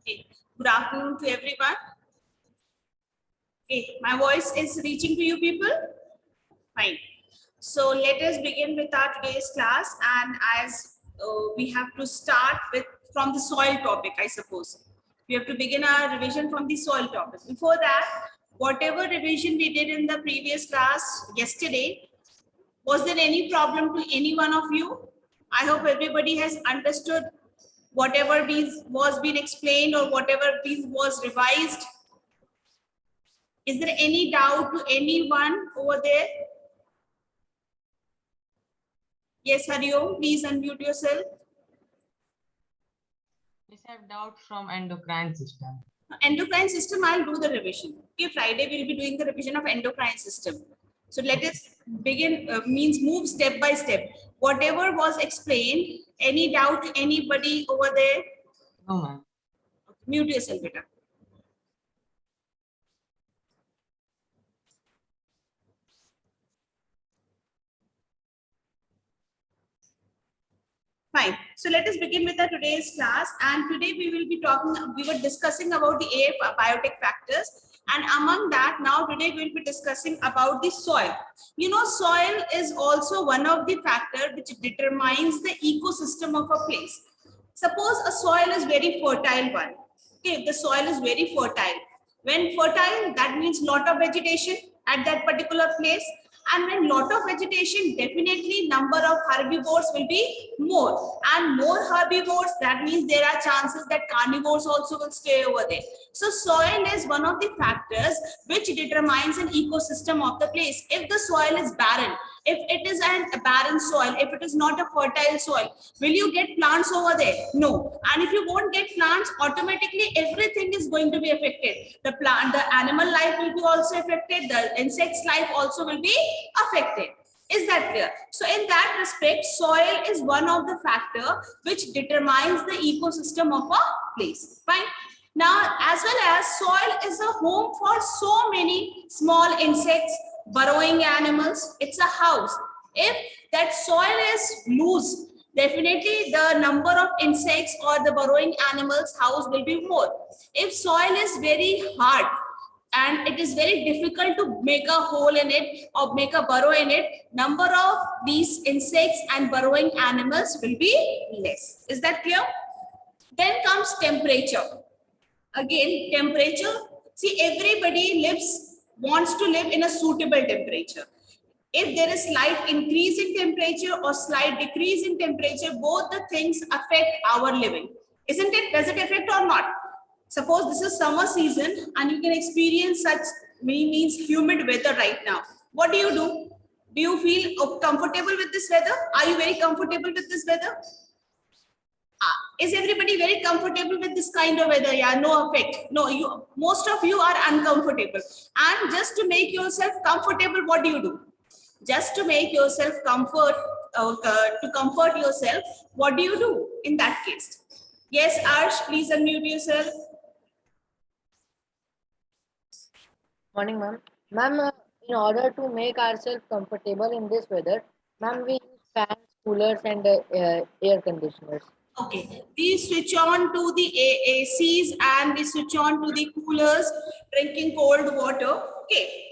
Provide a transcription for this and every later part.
Okay. Good afternoon to everyone. Okay, my voice is reaching to you people? Fine. So let us begin with our today's class, and as we have to start with from the soil topic, I suppose. We have to begin our revision from the soil topic. Before that, whatever revision we did in the previous class yesterday, was there any problem to any one of you? I hope everybody has understood whatever was being explained or whatever was revised. Is there any doubt to anyone over there? Yes, Hariom, please unmute yourself. We have doubt from endocrine system. Endocrine system, I'll do the revision. Okay, Friday we'll be doing the revision of endocrine system. So let us begin, means move step by step. Whatever was explained, any doubt to anybody over there? No, ma'am. Mute yourself, beta. Fine. So let us begin with our today's class. And today we were discussing about the abiotic factors. And among that, now today we'll be discussing about the soil. You know, soil is also one of the factors which determines the ecosystem of a place. Suppose a soil is very fertile one. Okay, if the soil is very fertile. When fertile, that means lot of vegetation at that particular place. And when lot of vegetation, definitely number of herbivores will be more. And more herbivores, that means there are chances that carnivores also will stay over there. So soil is one of the factors which determines an ecosystem of the place. If the soil is barren, if it is a barren soil, if it is not a fertile soil, will you get plants over there? No. And if you won't get plants, automatically everything is going to be affected. The animal life will be also affected. The insects life also will be affected. Is that clear? So in that respect, soil is one of the factor which determines the ecosystem of a place. Fine. Now, as well as soil is a home for so many small insects, burrowing animals. It's a house. If that soil is loose, definitely the number of insects or the burrowing animals house will be more. If soil is very hard and it is very difficult to make a hole in it or make a burrow in it, number of these insects and burrowing animals will be less. Is that clear? Then comes temperature. Again, temperature. See, everybody wants to live in a suitable temperature. If there is slight increase in temperature or slight decrease in temperature, both the things affect our living. Isn't it? Does it affect or not? Suppose this is summer season and you can experience such means humid weather right now. What do? Do you feel comfortable with this weather? Are you very comfortable with this weather? Is everybody very comfortable with this kind of weather? Yeah, no effect. No, most of you are uncomfortable. And just to make yourself comfortable, what do? Just to make yourself to comfort yourself, what do you do in that case? Yes, Arsh, please unmute yourself. Morning, ma'am. Ma'am, in order to make ourselves comfortable in this weather, ma'am, we use fans, coolers, and air conditioners. Okay, we switch on to the ACs and we switch on to the coolers, drinking cold water. Okay.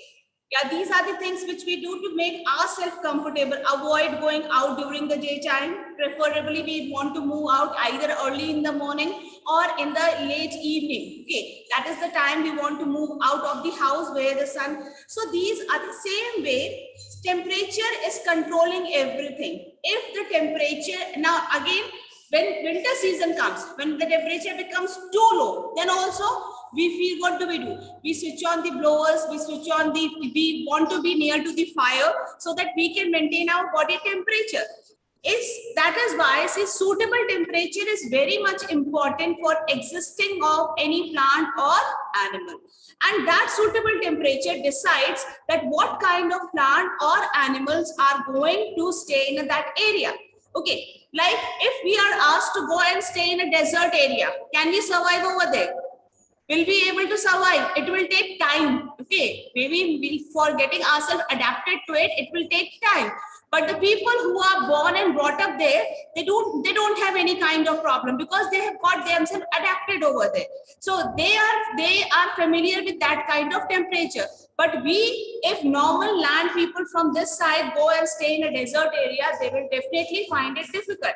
Yeah, these are the things which we do to make ourselves comfortable. Avoid going out during the daytime. Preferably, we want to move out either early in the morning or in the late evening. Okay, that is the time we want to move out of the house where the sun. So these are the same way. Temperature is controlling everything. If the temperature, now again, when winter season comes, when the temperature becomes too low, then also we feel, what do? We switch on the blowers, we want to be near to the fire so that we can maintain our body temperature. That is why suitable temperature is very much important for existing of any plant or animal. And that suitable temperature decides that what kind of plant or animals are going to stay in that area. Okay, like if we are asked to go and stay in a desert area, can we survive over there? Will be able to survive? It will take time. Okay, maybe for getting ourselves adapted to it, it will take time. But the people who are born and brought up there, they don't have any kind of problem because they have got themselves adapted over there. So they are familiar with that kind of temperature. But if normal land people from this side go and stay in a desert area, they will definitely find it difficult.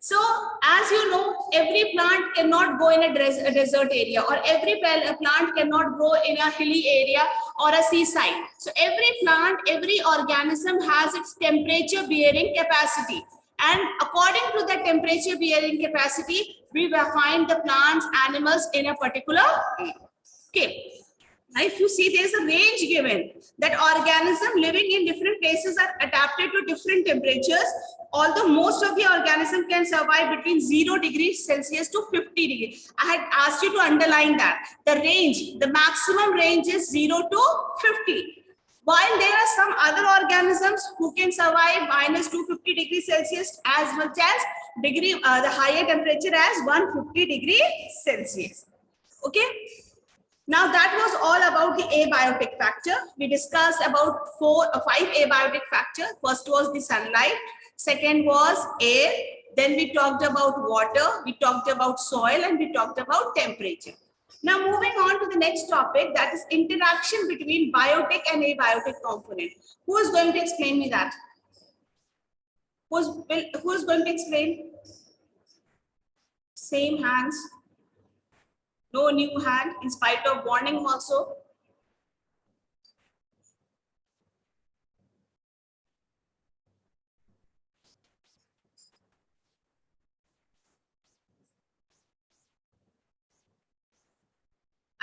So, as you know, every plant cannot grow in a desert area, or every plant cannot grow in a hilly area or a seaside. So, every plant, every organism has its temperature bearing capacity. And according to the temperature bearing capacity, we will find the plants, animals in a particular area. Okay. Now, if you see, there's a range given that organisms living in different places are adapted to different temperatures. Although most of the organisms can survive between 0 degrees Celsius to 50 degrees. I had asked you to underline that. The range, the maximum range is 0 to 50. While there are some other organisms who can survive minus 250 degrees Celsius as much as the higher temperature as 150 degrees Celsius. Okay. Now that was all about the abiotic factor. We discussed about 5 abiotic factors. First was the sunlight. Second was air. Then we talked about water. We talked about soil, and we talked about temperature. Now moving on to the next topic, that is interaction between biotic and abiotic component. Who is going to explain me that? Who is going to explain? Same hands. No new hand in spite of warning also.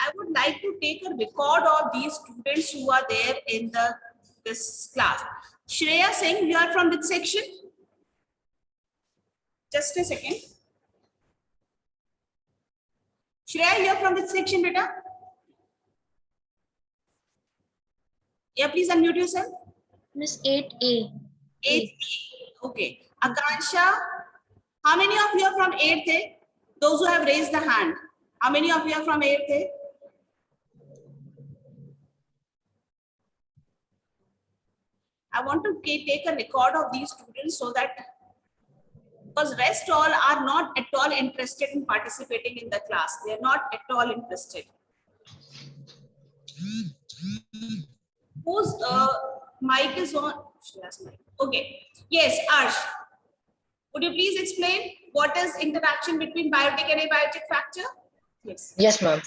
I would like to take a record of these students who are there in this class. Shreya Singh, you are from which section? Just a second. Shreya, you are from which section, beta? Yeah, please unmute yourself. Miss 8A. 8A. Okay. Akansha, how many of you are from 8th? Those who have raised the hand. How many of you are from 8th? I want to take a record of these students so that, because rest all are not at all interested in participating in the class. They are not at all interested. Whose mic is on? Okay. Yes, Arsh. Would you please explain what is interaction between biotic and abiotic factor? Yes. Yes, ma'am.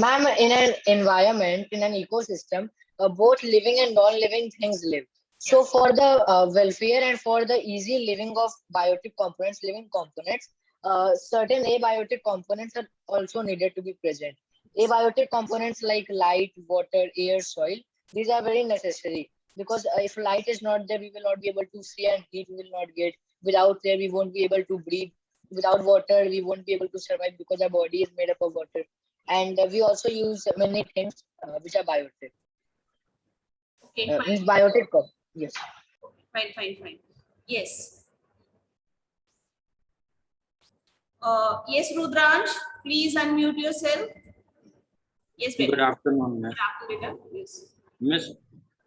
Ma'am, in an environment, in an ecosystem, both living and non-living things live. So for the welfare and for the easy living of biotic components, living components, certain abiotic components are also needed to be present. Abiotic components like light, water, air, soil, these are very necessary because if light is not there, we will not be able to see, and heat we will not get. Without air, we won't be able to breathe. Without water, we won't be able to survive because our body is made up of water. And we also use many things which are biotic. Okay, Means biotic. Yes. Fine. Yes. Yes, Rudransh, please unmute yourself. Yes, Good afternoon, Miss. Good afternoon. Yes.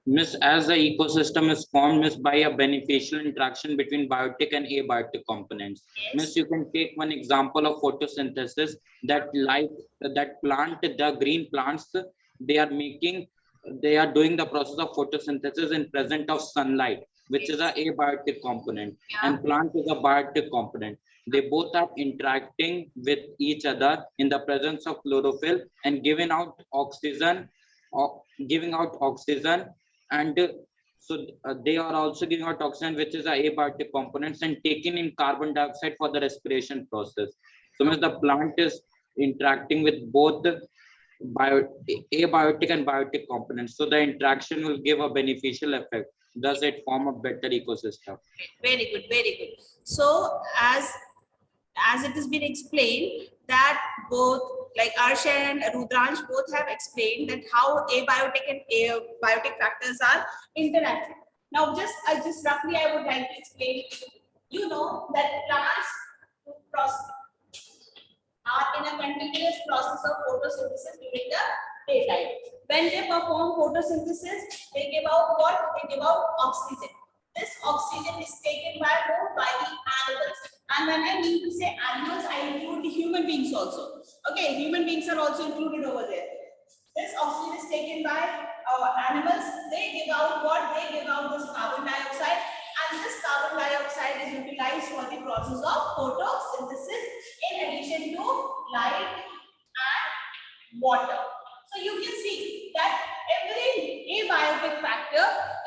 Miss, as the ecosystem is formed, Miss, by a beneficial interaction between biotic and abiotic components. Yes. Miss, you can take one example of photosynthesis that plant, the green plants, they are doing the process of photosynthesis in present of sunlight, which is a abiotic component, and plant is a biotic component. They both are interacting with each other in the presence of chlorophyll and giving out oxygen, and so they are also giving out oxygen, which is a abiotic components, and taking in carbon dioxide for the respiration process. So the plant is interacting with both the abiotic and biotic components. So the interaction will give a beneficial effect. Thus, it form a better ecosystem. Very good, very good. So as it has been explained that both, like Arsha and Rudransh both have explained that how abiotic and abiotic factors are interacting. Now, just roughly, I would like to explain. You know that plants are in a continuous process of photosynthesis during the daytime. When they perform photosynthesis, they give out what? They give out oxygen. This oxygen is taken by who? By the animals. And when I mean to say animals, I include the human beings also. Okay, human beings are also included over there. This oxygen is taken by our animals. They give out what? They give out this carbon dioxide, and this carbon dioxide is utilized for the process of photosynthesis in addition to light and water. So you can see that every abiotic factor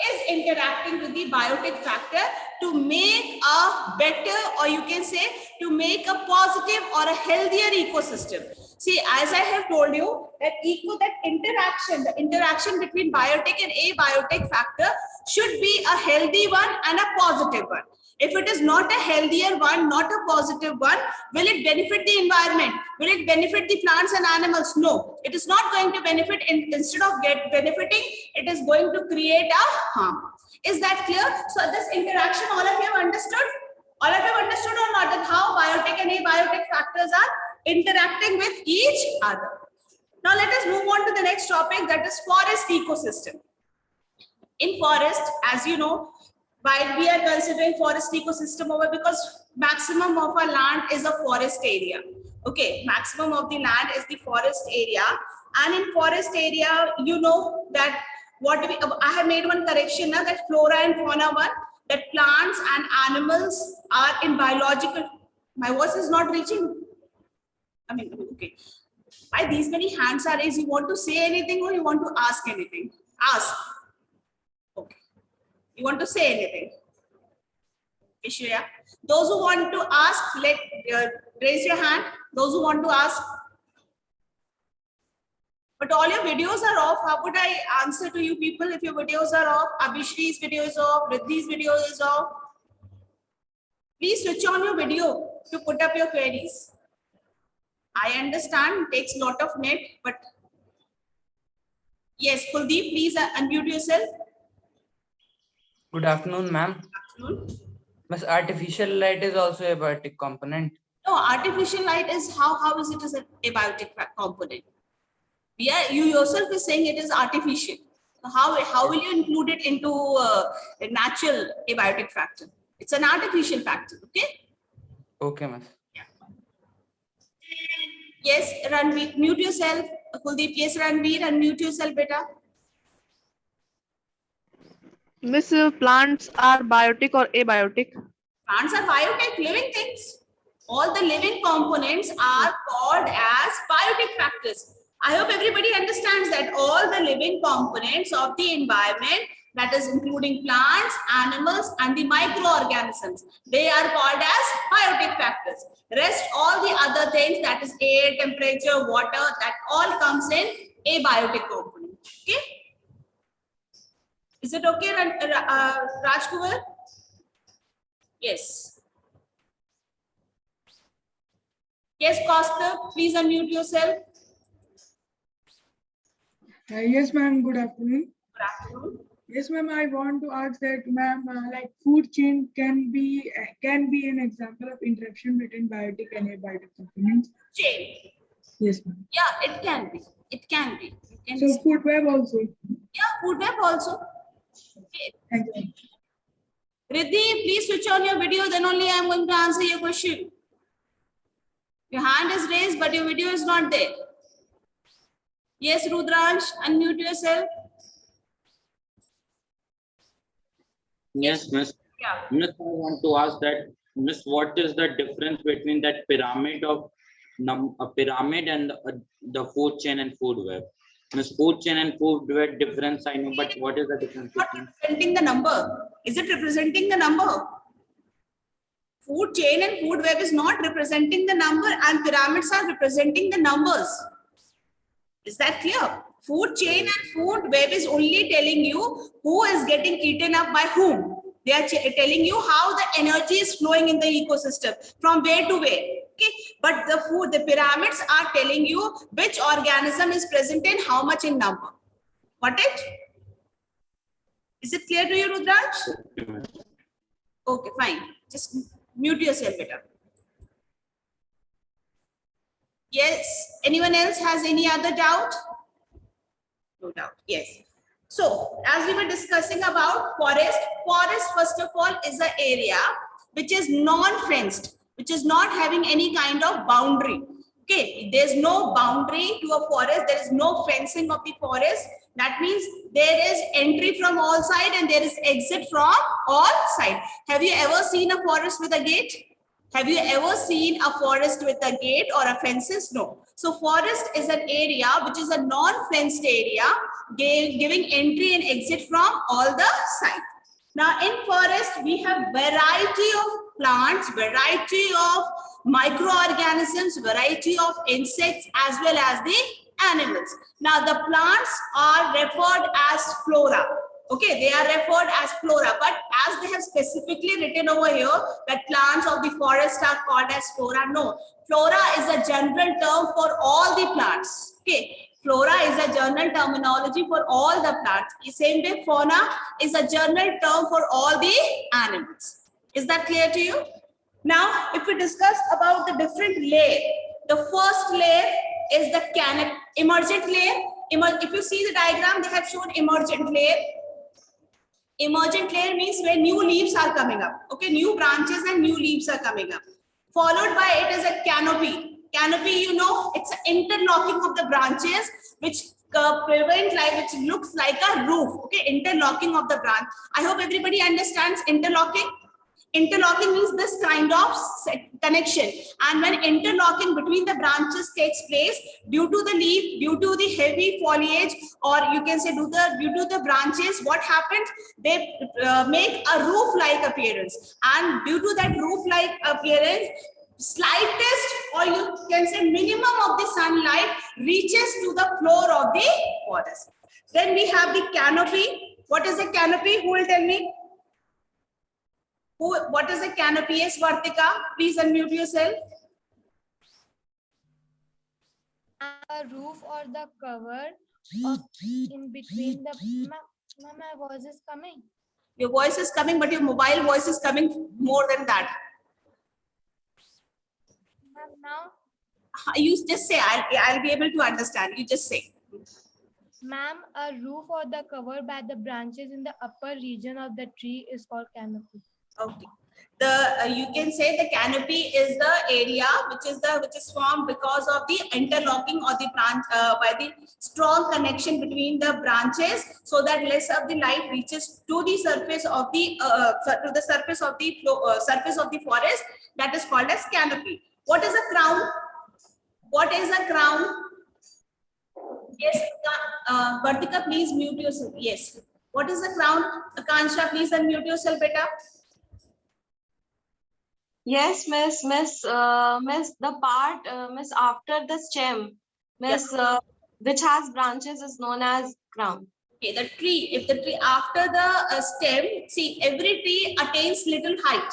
is interacting with the biotic factor to make a better, or you can say to make a positive or a healthier ecosystem. See, as I have told you, that the interaction between biotic and abiotic factor should be a healthy one and a positive one. If it is not a healthier one, not a positive one, will it benefit the environment? Will it benefit the plants and animals? No, it is not going to benefit. Instead of benefiting, it is going to create a harm. Is that clear? So this interaction, all of you have understood? All of you have understood or not, that how biotic and abiotic factors are interacting with each other. Now let us move on to the next topic, that is forest ecosystem. In forest, as you know, why we are considering forest ecosystem over, because maximum of our land is a forest area. Okay, maximum of the land is the forest area, and in forest area, you know that I have made one correction now, that flora and fauna one, that plants and animals are in biological. My voice is not reaching. Okay. Why these many hands are raised? You want to say anything or you want to ask anything? Ask. Okay. You want to say anything? Ishriya. Those who want to ask, raise your hand. Those who want to ask. But all your videos are off. How would I answer to you people if your videos are off? Abhishri's video is off. Riddhi's video is off. Please switch on your video to put up your queries. I understand it takes a lot of net, but yes, Kuldeep, please unmute yourself. Good afternoon, ma'am. Afternoon. But artificial light is also a biotic component. No, artificial light is how is it as a abiotic component? Yeah, you yourself is saying it is artificial. So how will you include it into a natural abiotic factor? It's an artificial factor. Okay. Okay, ma'am. Yes, Ranveer, mute yourself. Kuldeep, yes, Ranveer, unmute yourself, beta. Miss, plants are biotic or abiotic? Plants are biotic, living things. All the living components are called as biotic factors. I hope everybody understands that all the living components of the environment, that is including plants, animals, and the microorganisms, they are called as biotic factors. Rest, all the other things, that is air, temperature, water, that all comes in abiotic component. Okay? Is it okay, Rajkumar? Yes. Yes, Costa, please unmute yourself. Yes, ma'am. Good afternoon. Good afternoon. Yes, ma'am. I want to ask that, ma'am, like food chain can be an example of interaction between biotic and abiotic components. Chain. Yes, ma'am. Yeah, it can be. It can be. You can So food web also. yeah, food web also. Okay. Thank you. Riddhi, please switch on your video, then only I am going to answer your question. Your hand is raised, but your video is not there. Yes, Rudransh, unmute yourself. Yes, Miss. Yeah. Miss, I want to ask that, Miss, what is the difference between that pyramid of a pyramid and the food chain and food web? Miss, food chain and food web difference, I know, but what is the difference Not between? representing the number. Is it representing the number? Food chain and food web is not representing the number, and pyramids are representing the numbers. Is that clear? Food chain and food web is only telling you who is getting eaten up by whom. They are telling you how the energy is flowing in the ecosystem from where to where. Okay, but the pyramids are telling you which organism is present in how much in number. Got it? Is it clear to you, Rudraj? Okay, fine. Just mute yourself better. Yes. Anyone else has any other doubt? No doubt. Yes. So as we were discussing about forest, forest first of all is an area which is non-fenced, which is not having any kind of boundary. Okay, there's no boundary to a forest, there is no fencing of the forest. That means there is entry from all sides and there is exit from all sides. Have you ever seen a forest with a gate? Have you ever seen a forest with a gate or a fences? No. So forest is an area which is a non-fenced area, giving entry and exit from all the sides. Now in forest, we have variety of plants, variety of microorganisms, variety of insects, as well as the animals. Now the plants are referred as flora. Okay, they are referred as flora, but as they have specifically written over here that plants of the forest are called as flora, no. Flora is a general term for all the plants. Okay, flora is a general terminology for all the plants. The same way, fauna is a general term for all the animals. Is that clear to you? Now, if we discuss about the different layer, the first layer is the emergent layer. If you see the diagram, they have shown emergent layer. Emergent layer means where new leaves are coming up. Okay, new branches and new leaves are coming up. Followed by it is a canopy. Canopy, you know, it's an interlocking of the branches which prevent like, which looks like a roof. Okay, interlocking of the branch. I hope everybody understands interlocking. Interlocking means this kind of connection, and when interlocking between the branches takes place due to the leaf, due to the heavy foliage, or you can say due to the branches, what happens? They make a roof-like appearance, and due to that roof-like appearance, slightest or you can say minimum of the sunlight reaches to the floor of the forest. Then we have the canopy. What is a canopy? Who will tell me? What is a canopy? Yes, Vartika, please unmute yourself. A roof or the cover of in between the my voice is coming. Your voice is coming, but your mobile voice is coming more than that. Now, you just say, I'll be able to understand. You just say. Ma'am, a roof or the cover by the branches in the upper region of the tree is called canopy. Okay. You can say the canopy is the area which is formed because of the interlocking or the branch by the strong connection between the branches, so that less of the light reaches to the surface of the surface of the forest. That is called as canopy. What is a crown? What is a crown? Yes, Vartika, please mute yourself. Yes. What is a crown? Akansha, please unmute yourself, beta. Yes, miss, the part, miss, after the stem, miss, which has branches is known as crown. Okay, the tree, if the tree after the stem, see, every tree attains little height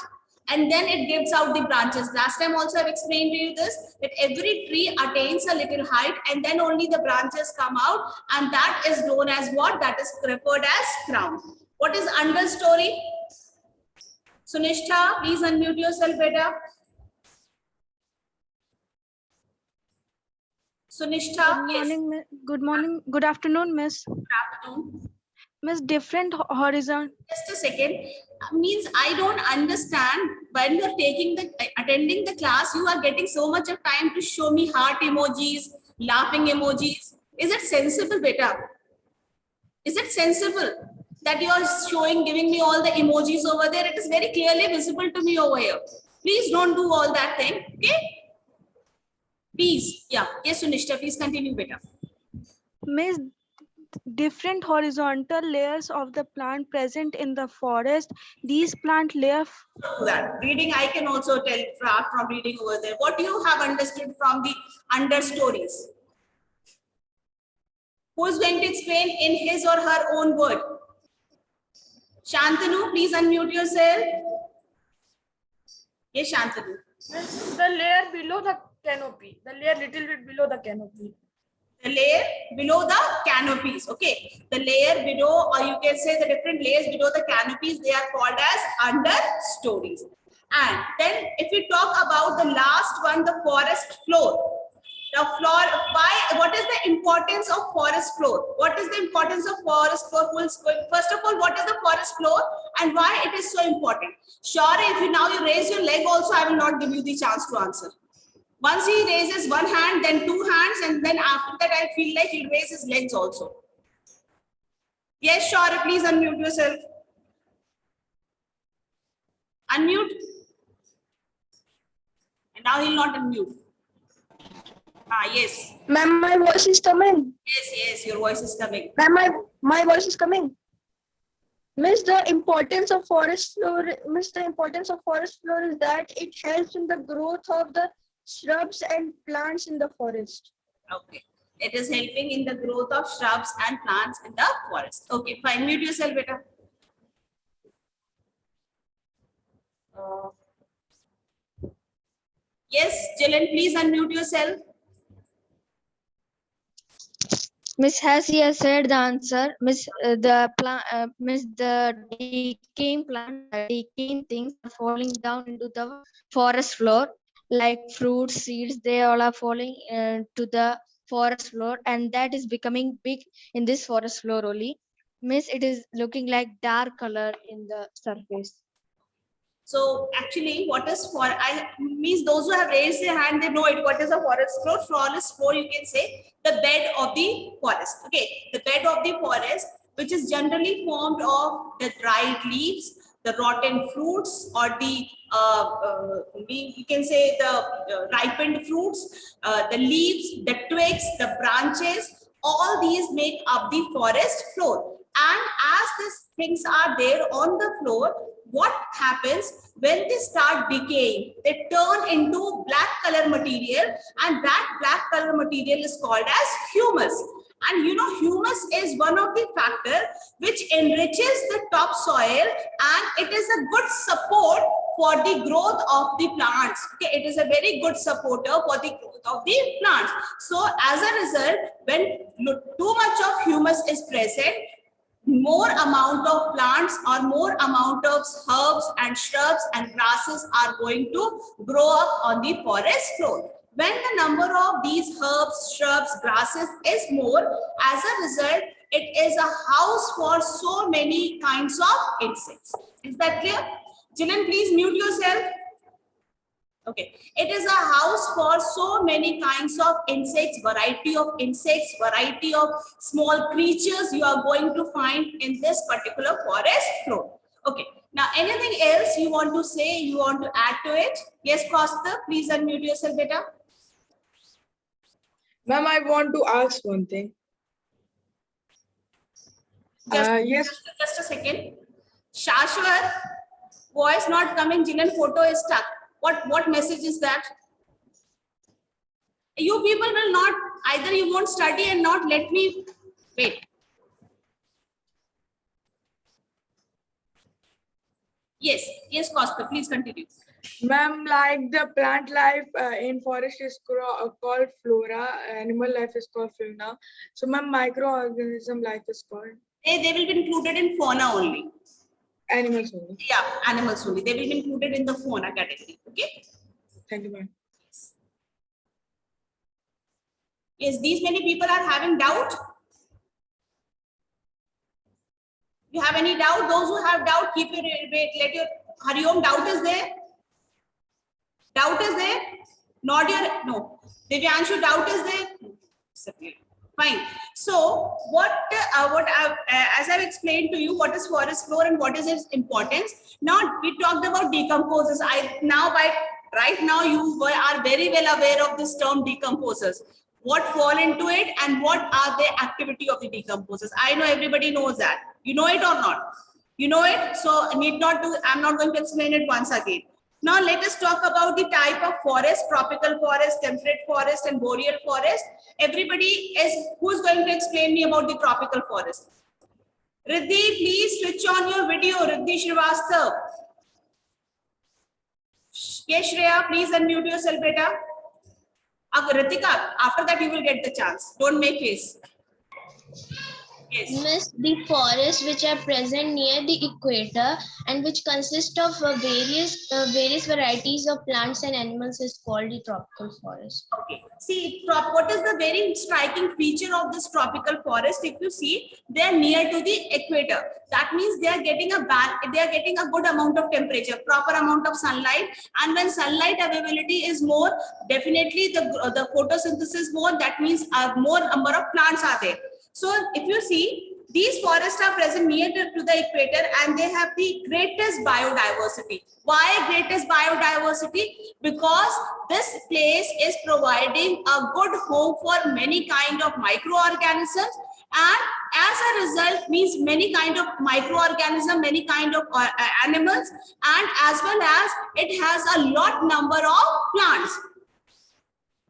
and then it gives out the branches. Last time also I've explained to you this, that every tree attains a little height and then only the branches come out, and that is known as what? That is referred as crown. What is understory? Sunishtha, please unmute yourself, beta. Sunishtha, Good morning, good afternoon, Miss. Good afternoon. Miss, different horizon. Just a second. Means I don't understand, when you're attending the class, you are getting so much of time to show me heart emojis, laughing emojis. Is it sensible, beta? Is it sensible that you are giving me all the emojis over there? It is very clearly visible to me over here. Please don't do all that thing. Okay? Please. Yeah. Yes, Sunishta, please continue, beta. Miss, different horizontal layers of the plant present in the forest. These plant layers. That reading, I can also tell from reading over there. What you have understood from the understories? Who is going to explain in his or her own word? Shantanu, please unmute yourself. Yes, Shantanu. The layer below the canopy. The layer little bit below the canopy. The layer below the canopies. Okay. The layer below, or you can say the different layers below the canopies, they are called as understories. And then if we talk about the last one, the forest floor. The floor, why, what is the importance of forest floor? What is the importance of forest floor? First of all, what is the forest floor and why it is so important? Sure, if you now you raise your leg also, I will not give you the chance to answer. Once he raises one hand, then two hands, and then after that, I feel like he'll raise his legs also. Yes, sure, please unmute yourself. Unmute. And now he'll not unmute. Ah, yes. Ma'am, my voice is coming. Yes, your voice is coming. Ma'am, my voice is coming. Miss, the importance of forest floor. Miss, the importance of forest floor is that it helps in the growth of the shrubs and plants in the forest. Okay. It is helping in the growth of shrubs and plants in the forest. Okay, fine. Mute yourself, beta. Yes, Jillian, please unmute yourself. Miss, has he has said the answer. Miss, Miss, the decaying plant, decaying things are falling down into the forest floor, like fruits, seeds. They all are falling to the forest floor, and that is becoming big in this forest floor only. Miss, it is looking like dark color in the surface. So actually, what is for I means those who have raised their hand, they know it. What is a forest floor? Forest floor, you can say the bed of the forest. Okay, the bed of the forest, which is generally formed of the dried leaves, the rotten fruits, or the you can say the ripened fruits, the leaves, the twigs, the branches. All these make up the forest floor. And as these things are there on the floor, what happens when they start decaying? They turn into black color material, and that black color material is called as humus. And you know, humus is one of the factors which enriches the topsoil, and it is a good support for the growth of the plants. Okay, it is a very good supporter for the growth of the plants. So as a result, when too much of humus is present, more amount of plants or more amount of herbs and shrubs and grasses are going to grow up on the forest floor. When the number of these herbs, shrubs, grasses is more, as a result, it is a house for so many kinds of insects. Is that clear? Jillian, please mute yourself. Okay, it is a house for so many kinds of insects, variety of small creatures you are going to find in this particular forest floor. Okay, now anything else you want to say, you want to add to it? Yes, Costa, please unmute yourself, beta. Ma'am, I want to ask one thing. Just a second. Shashwat, voice not coming, Jillian photo is stuck. What message is that? You people will not, either you won't study and not let me wait. Yes, Costa, please continue. Ma'am, like the plant life in forest is called flora, animal life is called fauna. So ma'am, microorganism life is called? They will be included in fauna only. Animals only. Yeah, animals only. They will be included in the fauna category. Okay. Thank you, ma'am. Yes, these many people are having doubt. You have any doubt? Those who have doubt, keep your wait. Let your Hariom, doubt is there. Doubt is there. Nod your no. Divyanshu, doubt is there. Fine. So what as I've explained to you, what is forest floor and what is its importance. Now we talked about decomposers. Right now you are very well aware of this term decomposers. What fall into it and what are the activity of the decomposers. I know everybody knows that. You know it or not? You know it. So I'm not going to explain it once again. Now let us talk about the type of forest: tropical forest, temperate forest, and boreal forest. Everybody who's going to explain me about the tropical forest? Riddhi, please switch on your video. Riddhi Srivastav. Yes, Shreya, please unmute yourself, beta. Ritika, after that you will get the chance. Don't make face. Yes. Miss, the forests which are present near the equator and which consist of various varieties of plants and animals is called the tropical forest. Okay. See, what is the very striking feature of this tropical forest? If you see, they are near to the equator. That means they are getting a good amount of temperature, proper amount of sunlight. And when sunlight availability is more, definitely the photosynthesis more. That means more number of plants are there. So if you see, these forests are present near to the equator and they have the greatest biodiversity. Why greatest biodiversity? Because this place is providing a good home for many kind of microorganisms, and as a result means many kind of microorganisms, many kind of animals, and as well as it has a lot number of plants.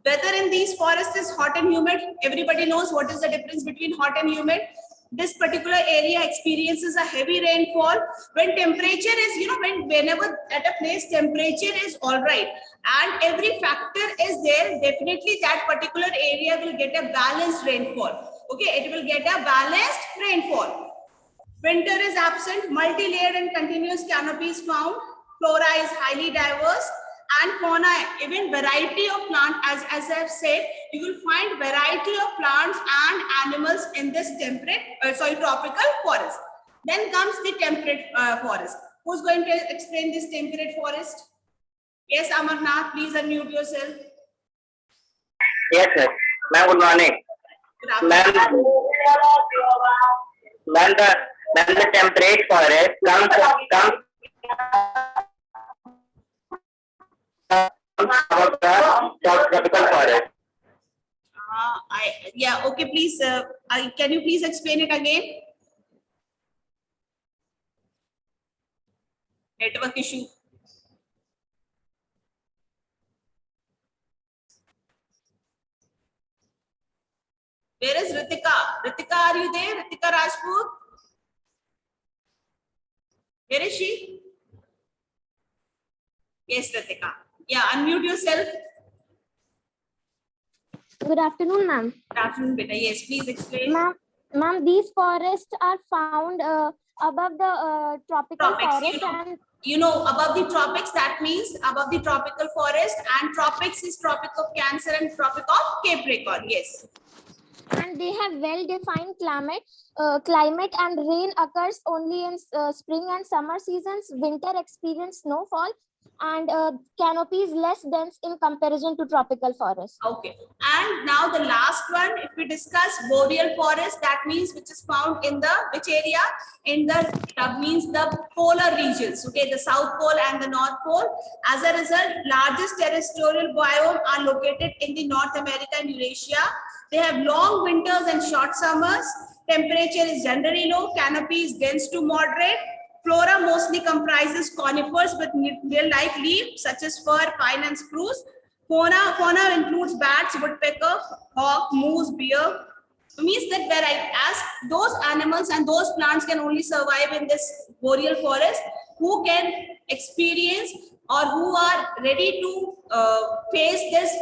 Weather in these forests is hot and humid. Everybody knows what is the difference between hot and humid. This particular area experiences a heavy rainfall. When temperature is, whenever at a place temperature is all right and every factor is there, definitely that particular area will get a balanced rainfall. Okay, it will get a balanced rainfall. Winter is absent, multi-layered and continuous canopy is found. Flora is highly diverse. And fauna, even variety of plant, as I have said, you will find variety of plants and animals in this tropical forest. Then comes the temperate forest. Who's going to explain this temperate forest? Yes, Amarnath, please unmute yourself. Yes, sir. Ma'am, good morning. Ma'am, the temperate forest comes about the tropical forest. Yeah, okay, please, can you please explain it again? Network issue. Where is Ritika? Ritika, are you there? Ritika Rajput? Where is she? Yes, Ritika. Yeah, unmute yourself. Good afternoon, ma'am. Good afternoon, beta. Yes, please explain. Ma'am, these forests are found above the tropical forest above the tropics, that means above the tropical forest, and tropics is Tropic of Cancer and Tropic of Capricorn. Yes. And they have well-defined climate and rain occurs only in spring and summer seasons. Winter experience snowfall and canopy is less dense in comparison to tropical forest. Okay. And now the last one, if we discuss boreal forest, that means which is found in the which area? In the means the polar regions. Okay, the South Pole and the North Pole. As a result, largest terrestrial biome are located in the North America and Eurasia. They have long winters and short summers. Temperature is generally low. Canopy is dense to moderate. Flora mostly comprises conifers with needle-like leaves such as fir, pine, and spruce. Fauna includes bats, woodpecker, hawk, moose, bear. It means that as those animals and those plants can only survive in this boreal forest, who can experience or who are ready to face this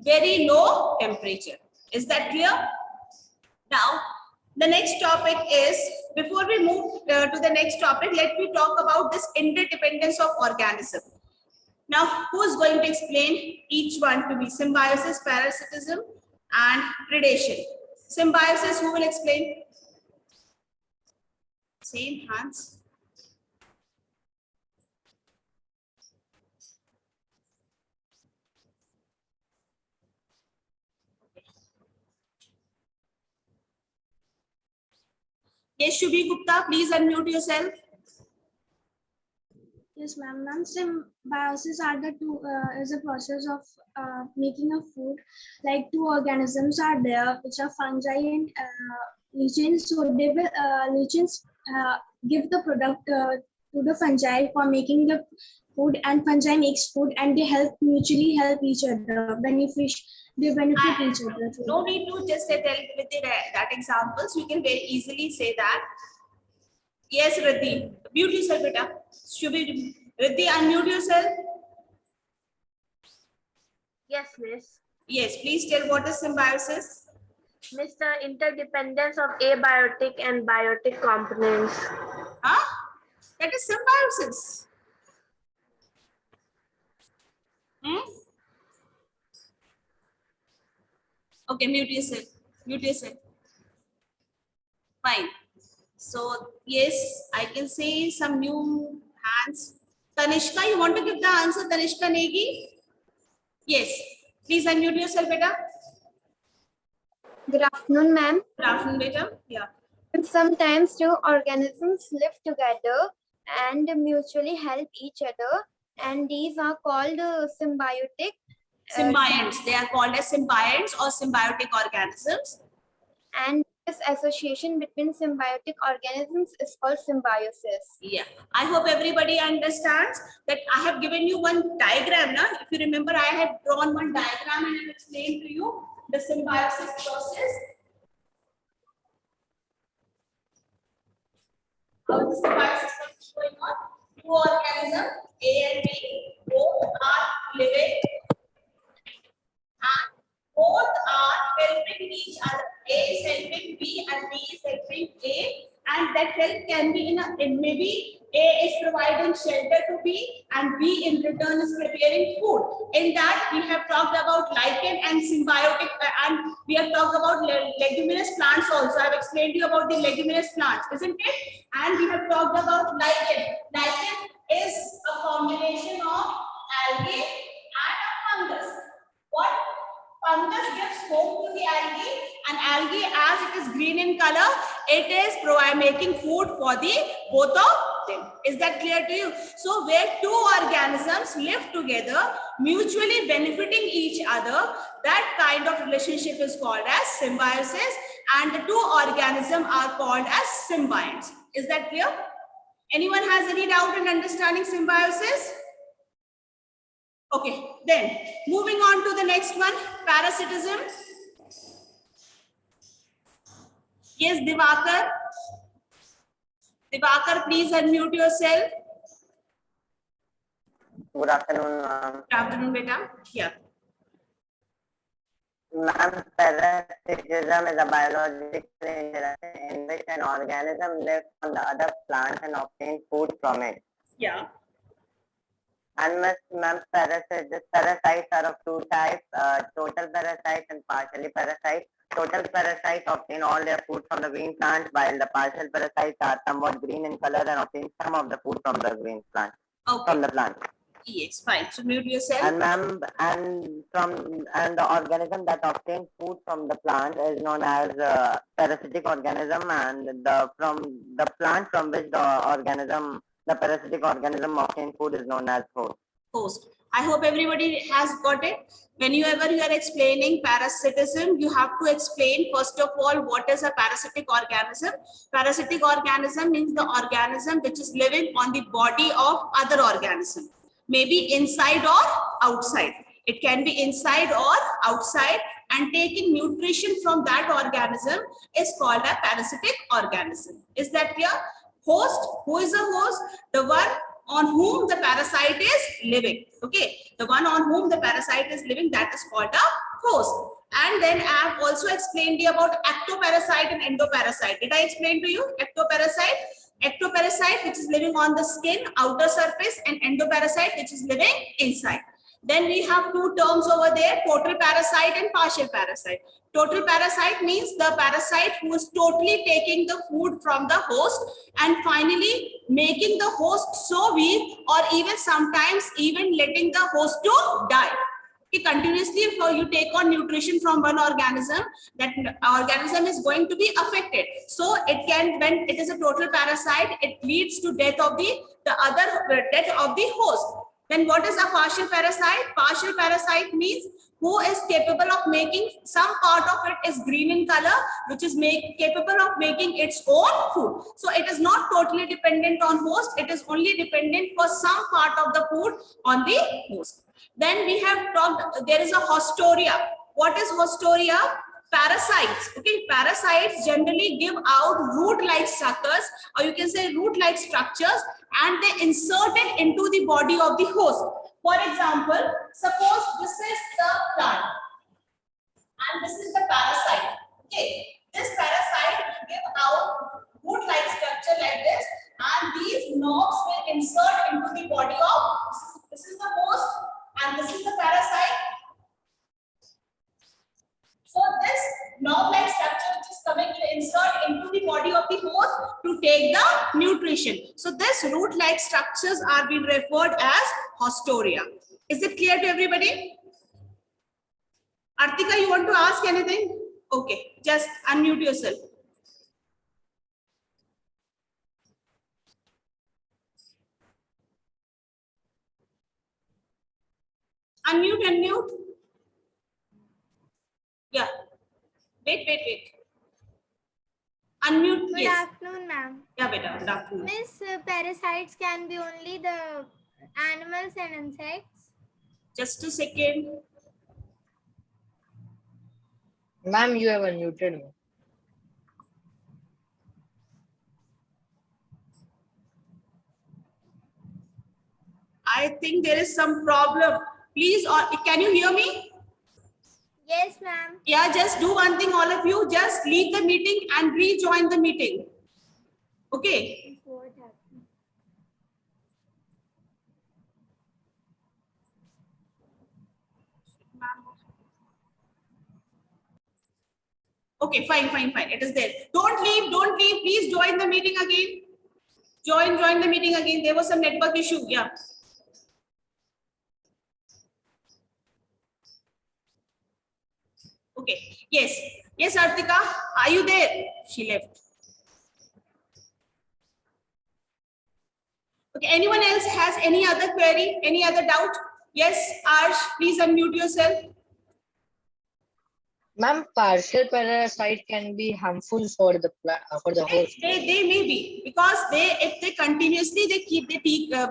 very low temperature. Is that clear? Now, the next topic is, before we move to the next topic, let me talk about this interdependence of organism. Now, who is going to explain each one to be symbiosis, parasitism, and predation? Symbiosis, who will explain? Same hands. Yes, Shubhi Gupta, please unmute yourself. Yes, ma'am. Symbiosis are the two is a process of making a food. Like two organisms are there, which are fungi and lichens. So they will lichens give the product to the fungi for making the food, and fungi makes food, and they mutually help each other. They benefit each other. No need to just say with that examples. We can very easily say that. Yes, Riddhi. Mute yourself, beta. Shubhi, Riddhi, unmute yourself. Yes, miss. Yes, please tell what is symbiosis. Miss, the interdependence of abiotic and biotic components. Huh? That is symbiosis. Hmm? Okay, mute yourself. Mute yourself. Fine. So yes, I can see some new hands. Tanishka, you want to give the answer? Tanishka Negi? Yes. Please unmute yourself, beta. Good afternoon, ma'am. Good afternoon, beta. Yeah. Sometimes two organisms live together and mutually help each other, and these are called symbiotic. Symbionts. They are called as symbionts or symbiotic organisms. And this association between symbiotic organisms is called symbiosis. Yeah. I hope everybody understands that I have given you one diagram. Now, if you remember, I had drawn one diagram and I explained to you the symbiosis process. How is the symbiosis process going on? Two organisms, A and B, both are living and both are helping each other. A is helping B and B is helping A, and that help can be maybe A is providing shelter to B and B in return is preparing food. In that we have talked about lichen and symbiotic, and we have talked about leguminous plants also. I have explained to you about the leguminous plants, isn't it? And we have talked about lichen. Lichen is a combination of algae and a fungus. What? Fungus gives home to the algae, and algae, as it is green in color, it is making food for the both of them. Is that clear to you? So where two organisms live together, mutually benefiting each other, that kind of relationship is called as symbiosis, and the two organisms are called as symbionts. Is that clear? Anyone has any doubt in understanding symbiosis? Okay, then moving on to the next one, parasitism. Yes, Divakar. Divakar, please unmute yourself. Good afternoon, ma'am. Good afternoon, beta. Yeah. Ma'am, parasitism is a biological interaction in which an organism lives on the other plant and obtains food from it. Yeah. And ma'am, parasites are of two types, total parasites and partially parasites. Total parasites obtain all their food from the green plant, while the partial parasites are somewhat green in color and obtain some of the food from the green plant. Okay. From the plant. Yes, fine. So mute yourself. And ma'am, and the organism that obtains food from the plant is known as parasitic organism, and from the plant from which the parasitic organism obtains food is known as host. Host. I hope everybody has got it. Whenever you are explaining parasitism, you have to explain first of all what is a parasitic organism. Parasitic organism means the organism which is living on the body of other organism, maybe inside or outside. It can be inside or outside, and taking nutrition from that organism is called a parasitic organism. Is that clear? Host, who is a host? The one on whom the parasite is living. Okay, the one on whom the parasite is living, that is called a host. And then I have also explained to you about ectoparasite and endoparasite. Did I explain to you ectoparasite? Ectoparasite, which is living on the skin, outer surface, and endoparasite, which is living inside. Then we have two terms over there, total parasite and partial parasite. Total parasite means the parasite who is totally taking the food from the host and finally making the host so weak, or even sometimes even letting the host to die. Okay, continuously, if you take on nutrition from one organism, that organism is going to be affected. So it can, when it is a total parasite, it leads to death of the host. Then what is a partial parasite? Partial parasite means who is capable of making some part of it is green in color, which is capable of making its own food. So it is not totally dependent on host. It is only dependent for some part of the food on the host. Then we have talked, there is a hostoria. What is hostoria? Parasites. Okay, parasites generally give out root-like suckers, or you can say root-like structures, and they insert it into the body of the host. For example, suppose this is the plant and this is the parasite. Okay, take the nutrition. So this root-like structures are being referred as haustoria. Is it clear to everybody? Artika, you want to ask anything? Okay, just unmute yourself. Unmute. Yeah. Wait. Unmute. Good Yes. afternoon, ma'am. Yeah, beta. Good afternoon. Miss, parasites can be only the animals and insects. Just a second. Ma'am, you have unmuted me. I think there is some problem. Please, or can you hear me? Yes, ma'am. Yeah, just do one thing, all of you. Just leave the meeting and rejoin the meeting. Okay. What happened? Okay, fine. It is there. Don't leave. Please join the meeting again. Join the meeting again. There was some network issue. Yeah. Okay. Yes, Artika. Are you there? She left. Okay. Anyone else has any other query? Any other doubt? Yes, Arsh, please unmute yourself. Ma'am, partial parasite can be harmful for the host. They may be, because if they continuously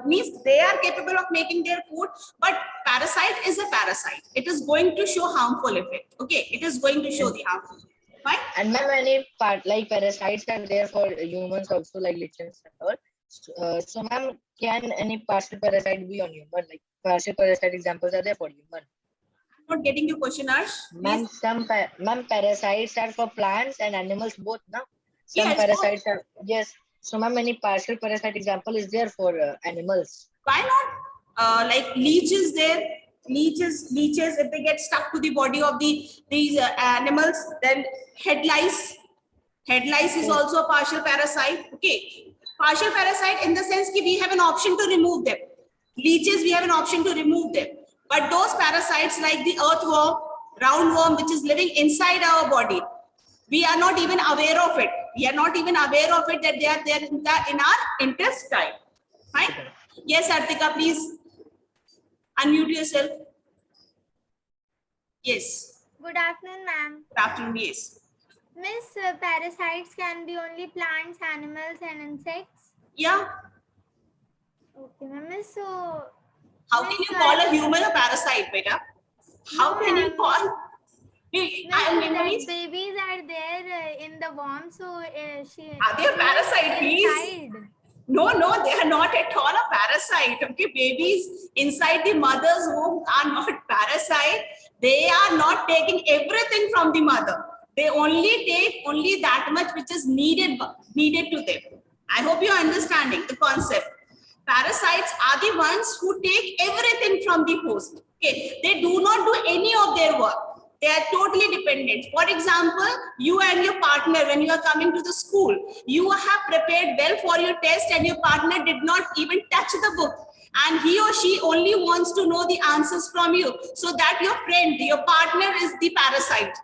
means they are capable of making their food, but parasite is a parasite. It is going to show harmful effect. Okay, it is going to show the harmful. Fine. And ma'am, any parasites are there for humans also, like lichens and all. So ma'am, can any partial parasite be on human? Like partial parasite examples are there for human? Not getting your question, Arsh. Ma'am, ma'am, parasites are for plants and animals both, no? Some Yes, parasites are, yes. So ma'am, any partial parasite example is there for animals? Why not? Like leeches there. Leeches, if they get stuck to the body of these animals, then head lice. Head lice is also a partial parasite. Okay. Partial parasite in the sense that we have an option to remove them. Leeches, we have an option to remove them. But those parasites like the earthworm, roundworm, which is living inside our body, we are not even aware of it. We are not even aware of it that they are there in our intestine. Right? Yes, Artika, please unmute yourself. Yes. Good afternoon, ma'am. Good afternoon, yes. Miss, parasites can be only plants, animals, and insects. Yeah. Okay, ma'am. Miss, so how can you call a human a parasite, beta? How can you call? Babies are there in the womb, so are they a parasite, please? No, they are not at all a parasite. Okay, babies inside the mother's womb are not parasite. They are not taking everything from the mother. They only take that much which is needed to them. I hope you are understanding the concept. Parasites are the ones who take everything from the host. Okay, they do not do any of their work. They are totally dependent. For example, you and your partner, when you are coming to the school, you have prepared well for your test and your partner did not even touch the book. And he or she only wants to know the answers from you. So that your friend, your partner is the parasite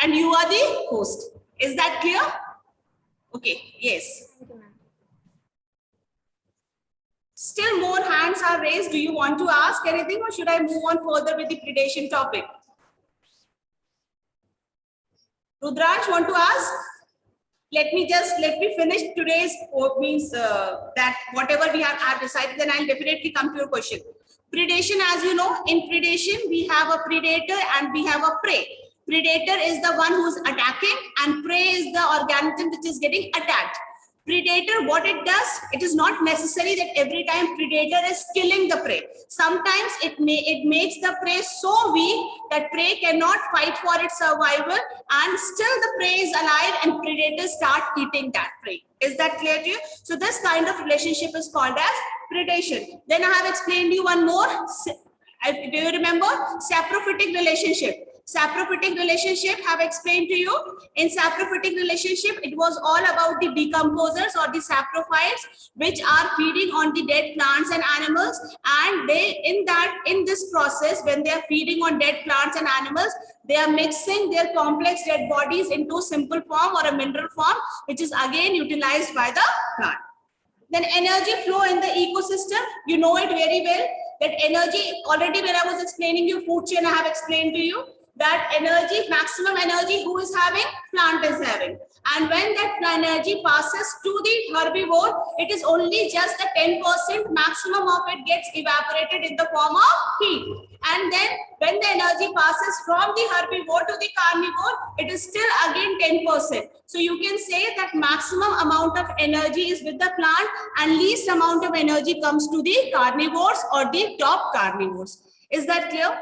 and you are the host. Is that clear? Okay, yes. Still more hands are raised. Do you want to ask anything or should I move on further with the predation topic? Rudraj, want to ask? Let me finish today's means that whatever we have decided, then I'll definitely come to your question. Predation, as you know, in predation, we have a predator and we have a prey. Predator is the one who's attacking and prey is the organism which is getting attacked. Predator, what it does, it is not necessary that every time predator is killing the prey. Sometimes it makes the prey so weak that prey cannot fight for its survival and still the prey is alive and predators start eating that prey. Is that clear to you? So this kind of relationship is called as predation. Then I have explained you one more. Do you remember? Saprophytic relationship. Saprophytic relationship have explained to you. In saprophytic relationship, it was all about the decomposers or the saprophytes, which are feeding on the dead plants and animals. And they, in this process, when they are feeding on dead plants and animals, they are mixing their complex dead bodies into simple form or a mineral form, which is again utilized by the plant. Then energy flow in the ecosystem, you know it very well, that energy, already when I was explaining you food chain, I have explained to you that energy, maximum energy, who is having? Plant is having. And when that energy passes to the herbivore, it is only just the 10% maximum of it gets evaporated in the form of heat. And then when the energy passes from the herbivore to the carnivore, it is still again 10%. So you can say that maximum amount of energy is with the plant and least amount of energy comes to the carnivores or the top carnivores. Is that clear?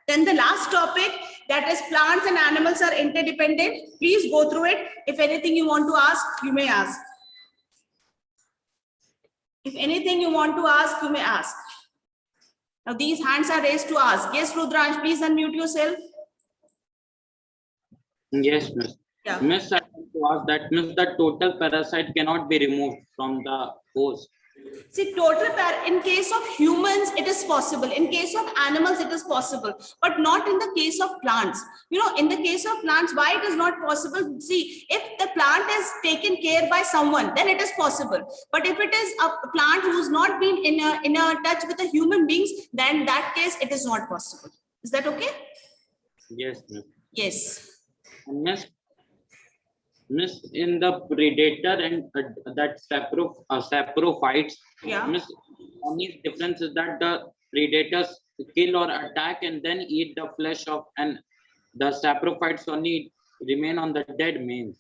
Then the last topic, that is plants and animals are interdependent. Please go through it. If anything you want to ask, you may ask. If anything you want to ask, you may ask. Now these hands are raised to ask. Yes, Rudransh, please unmute yourself. Yes, miss. Yeah. Miss, I want to ask that, miss, the total parasite cannot be removed from the host. See, in case of humans, it is possible. In case of animals, it is possible, but not in the case of plants. You know, in the case of plants, why it is not possible? See, if the plant is taken care by someone, then it is possible. But if it is a plant who's not been in a touch with the human beings, then in that case, it is not possible. Is that okay? Yes, miss. Yes. Miss, in the predator and that saprophytes, yeah. Miss, only difference is that the predators kill or attack and then eat the flesh of, and the saprophytes only remain on the dead males.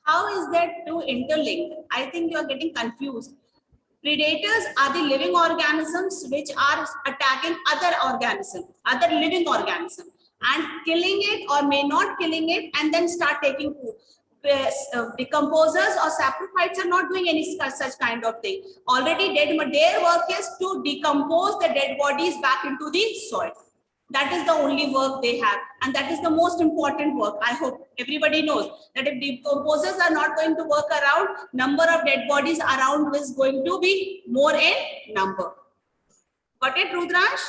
How is that two interlinked? I think you are getting confused. Predators are the living organisms which are attacking other organisms, other living organisms, and killing it or may not killing it and then start taking food. Decomposers or saprophytes are not doing any such kind of thing. Already dead, but their work is to decompose the dead bodies back into the soil. That is the only work they have, and that is the most important work. I hope everybody knows that if decomposers are not going to work around, number of dead bodies around is going to be more in number. Got it, Rudransh?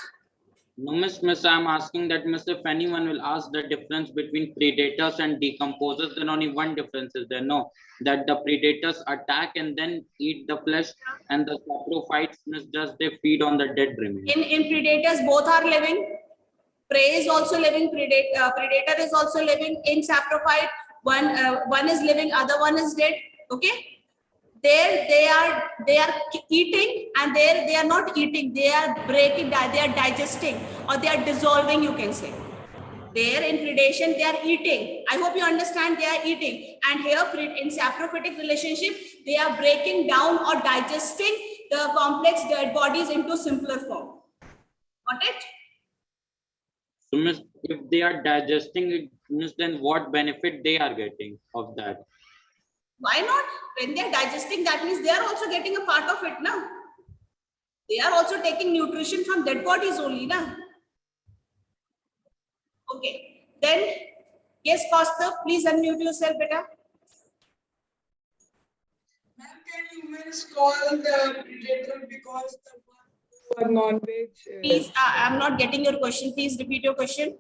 No, miss, I'm asking that, miss, if anyone will ask the difference between predators and decomposers, then only one difference is there. No, that the predators attack and then eat the flesh, and the saprophytes, miss, just they feed on the dead remains. In predators, both are living. Prey is also living. Predator is also living. In saprophyte, one is living, other one is dead. Okay. There they are eating, and there they are not eating, they are breaking, they are digesting, or they are dissolving, you can say. There in predation they are eating. I hope you understand, they are eating. And here in saprophytic relationship, they are breaking down or digesting the complex dead bodies into simpler form. Got it? So, miss, if they are digesting it, miss, then what benefit they are getting of that? Why not? When they are digesting, that means they are also getting a part of it now. They are also taking nutrition from dead bodies only now. Okay. Then, yes, Costa, please unmute yourself, beta. Ma'am, can humans call the predator because the one non-veg? Please, I'm not getting your question. Please repeat your question.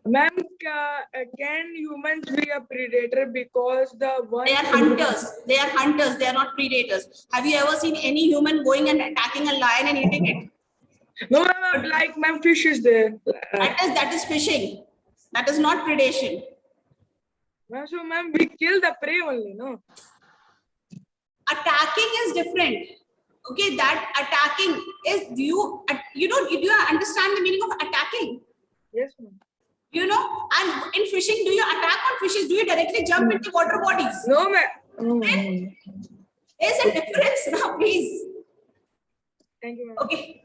Ma'am, can humans be a predator because the one? They are hunters. They are hunters. They are not predators. Have you ever seen any human going and attacking a lion and eating it? No, ma'am. Like, ma'am, fish is there. That is fishing. That is not predation. Ma'am, so ma'am, we kill the prey only, no? Attacking is different. Okay, that attacking is do you understand the meaning of attacking? Yes, ma'am. You know, and in fishing, do you attack on fishes? Do you directly jump into water bodies? No, ma'am. There's a difference now, please. Thank you, ma'am. Okay.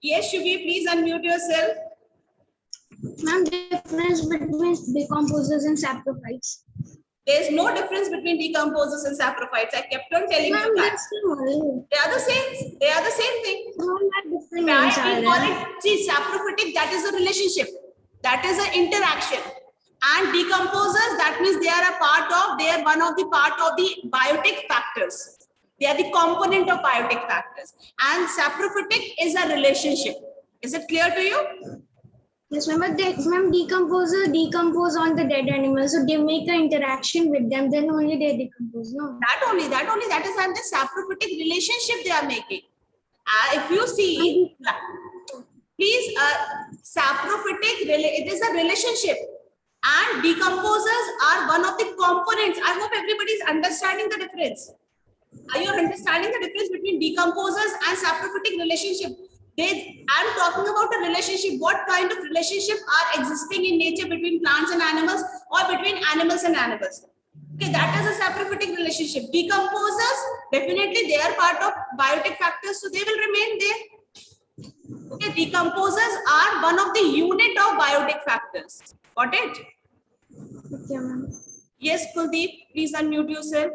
Yes, Shubi, please unmute yourself. Ma'am, difference between decomposers and saprophytes. There's no difference between decomposers and saprophytes. I kept on telling you that. They are the same. They are the same thing. Why we call it, see, saprophytic, that is a relationship. That is an interaction. And decomposers, that means they are a part of, they are one of the part of the biotic factors. They are the component of biotic factors. And saprophytic is a relationship. Is it clear to you? Yes, ma'am. But decomposers decompose on the dead animals, so they make an interaction with them. Then only they decompose. No. That is the saprophytic relationship they are making. If you see, please, saprophytic, it is a relationship. And decomposers are one of the components. I hope everybody is understanding the difference. Are you understanding the difference between decomposers and saprophytic relationship? I'm talking about a relationship. What kind of relationship are existing in nature between plants and animals or between animals and animals? Okay, that is a saprophytic relationship. Decomposers, definitely they are part of biotic factors, so they will remain there. Okay, decomposers are one of the unit of biotic factors. Got it? Okay, ma'am. Yes, Kuldeep, please unmute yourself.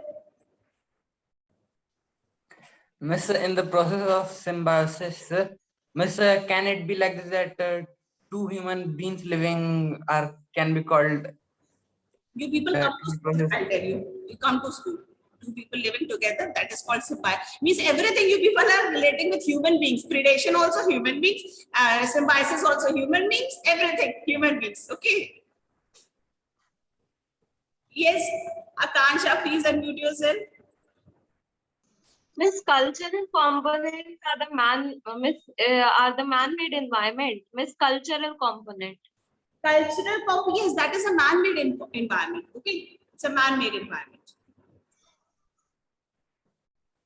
Miss, in the process of symbiosis, Miss, can it be like this that two human beings living can be called? You people come to school, I'll tell you. You come to school. Two people living together, that is called symbiosis. Means everything you people are relating with human beings. Predation also human beings. Symbiosis also human beings. Everything human beings. Okay. Yes, Akansha, please unmute yourself. Miss, cultural components are the man-made environment. Miss, cultural component. Cultural component, yes, that is a man-made environment. Okay, it's a man-made environment.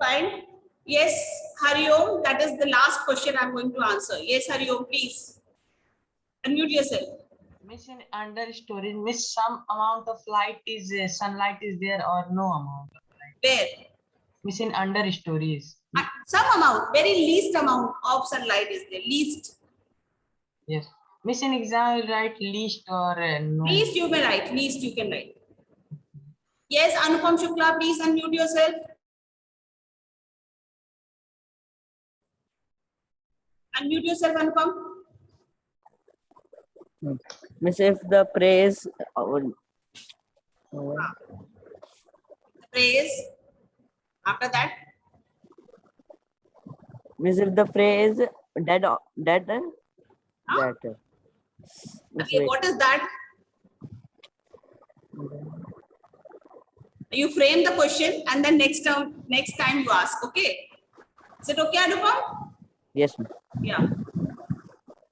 Fine. Yes, Hariom, that is the last question I'm going to answer. Yes, Hariom, please unmute yourself. Miss, in understory, miss, some amount of light is sunlight is there or no amount of light? Where? Miss, in understories. Some amount, very least amount of sunlight is there. Least. Yes. Miss, in exam, write least or no? Least you may write. Least you can write. Yes, Anupam Shukla, please unmute yourself. Unmute yourself, Anupam. Miss, if the praise Praise. After that, Miss, if the phrase dead huh? that Okay, what is that? You frame the question and then next time you ask. Okay. Is it okay, Anupam? Yes, ma'am. Yeah.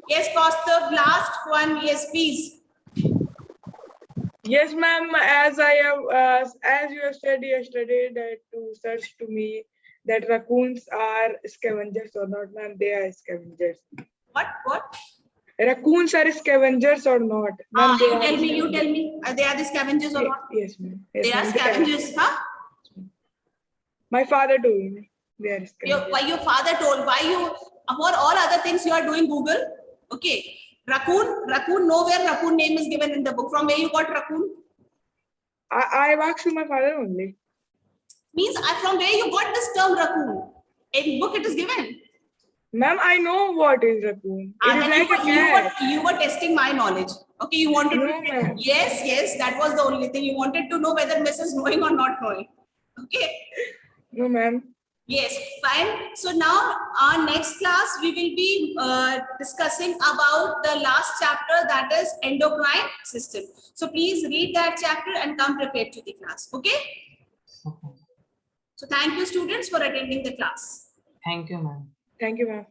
Yes, Kaustav, last one. Yes, please. Yes, ma'am. As I have, as you have said yesterday, that to search to me that raccoons are scavengers or not, ma'am. They are scavengers. What? Raccoons are scavengers or not? You tell me. They are the scavengers or not? Yes, ma'am. They are scavengers, huh? My father told me they are scavengers. Why your father told? Why you? For all other things you are doing Google. Okay. Raccoon, nowhere raccoon name is given in the book. From where you got raccoon? I asked to my father only. Means from where you got this term raccoon? In book it is given. Ma'am, I know what is raccoon. It is like a cat. You were testing my knowledge. Okay, you wanted no, to. Yes, that was the only thing. You wanted to know whether Miss is knowing or not knowing. Okay. No, ma'am. Yes, fine. So now our next class, we will be discussing about the last chapter, that is endocrine system. So please read that chapter and come prepared to the class. Okay. So thank you students for attending the class. Thank you, ma'am. Thank you, ma'am.